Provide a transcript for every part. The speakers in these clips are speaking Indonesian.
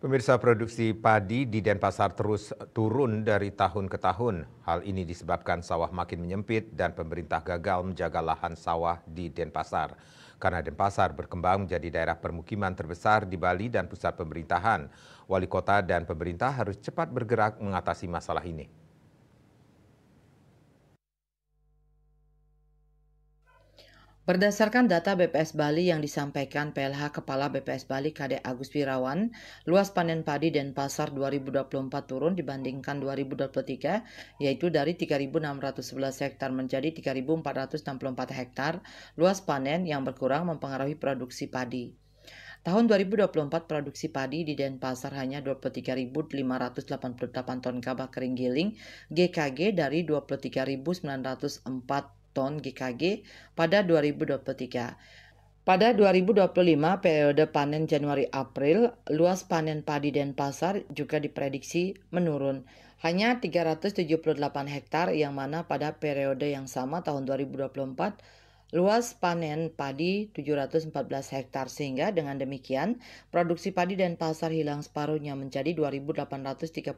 Pemirsa, produksi padi di Denpasar terus turun dari tahun ke tahun. Hal ini disebabkan sawah makin menyempit dan pemerintah gagal menjaga lahan sawah di Denpasar. Karena Denpasar berkembang menjadi daerah permukiman terbesar di Bali dan pusat pemerintahan, wali kota dan pemerintah harus cepat bergerak mengatasi masalah ini. Berdasarkan data BPS Bali yang disampaikan PLH Kepala BPS Bali Kade Agus Wirawan, luas panen padi Denpasar 2024 turun dibandingkan 2023, yaitu dari 3.611 hektar menjadi 3.464 hektar. Luas panen yang berkurang mempengaruhi produksi padi. Tahun 2024 produksi padi di Denpasar hanya 23.588 ton gabah kering giling GKG dari 23.904 ton GKG pada 2023. Pada 2025 periode panen Januari-April, luas panen padi Denpasar juga diprediksi menurun. Hanya 378 hektar yang mana pada periode yang sama tahun 2024 luas panen padi 714 hektar sehingga dengan demikian produksi padi Denpasar hilang separuhnya menjadi 2.835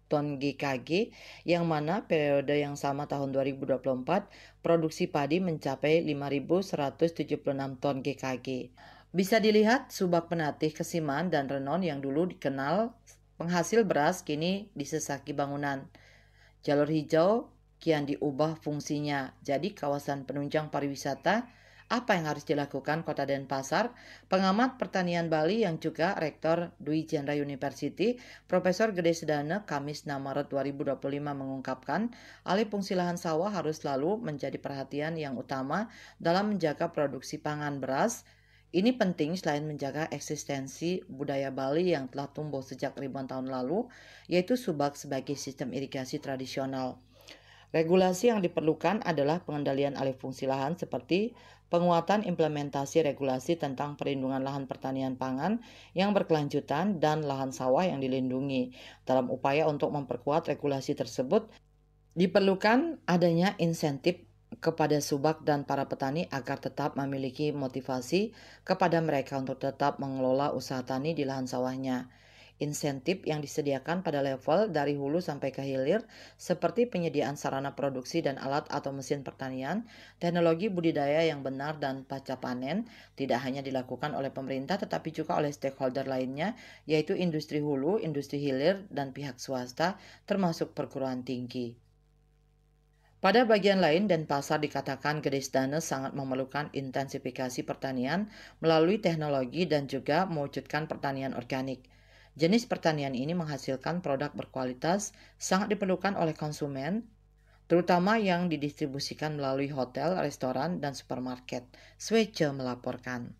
ton GKG yang mana periode yang sama tahun 2024 produksi padi mencapai 5.176 ton GKG. Bisa dilihat Subak Penatih, Kesiman, dan Renon yang dulu dikenal penghasil beras kini disesaki bangunan. Jalur hijau kian diubah fungsinya jadi kawasan penunjang pariwisata. Apa yang harus dilakukan Kota Denpasar? Pengamat pertanian Bali yang juga Rektor Dwi Chandra University, Profesor Gede Sedane, Kamis 6 Maret 2025 mengungkapkan, alih fungsi lahan sawah harus selalu menjadi perhatian yang utama dalam menjaga produksi pangan beras. Ini penting selain menjaga eksistensi budaya Bali yang telah tumbuh sejak ribuan tahun lalu, yaitu subak sebagai sistem irigasi tradisional. Regulasi yang diperlukan adalah pengendalian alih fungsi lahan seperti penguatan implementasi regulasi tentang perlindungan lahan pertanian pangan yang berkelanjutan dan lahan sawah yang dilindungi. Dalam upaya untuk memperkuat regulasi tersebut, diperlukan adanya insentif kepada subak dan para petani agar tetap memiliki motivasi kepada mereka untuk tetap mengelola usaha tani di lahan sawahnya. Insentif yang disediakan pada level dari hulu sampai ke hilir seperti penyediaan sarana produksi dan alat atau mesin pertanian, teknologi budidaya yang benar dan pasca panen tidak hanya dilakukan oleh pemerintah tetapi juga oleh stakeholder lainnya yaitu industri hulu, industri hilir, dan pihak swasta termasuk perguruan tinggi. Pada bagian lain, Denpasar dikatakan Gede Sedane sangat memerlukan intensifikasi pertanian melalui teknologi dan juga mewujudkan pertanian organik. Jenis pertanian ini menghasilkan produk berkualitas sangat diperlukan oleh konsumen, terutama yang didistribusikan melalui hotel, restoran, dan supermarket. Swece melaporkan.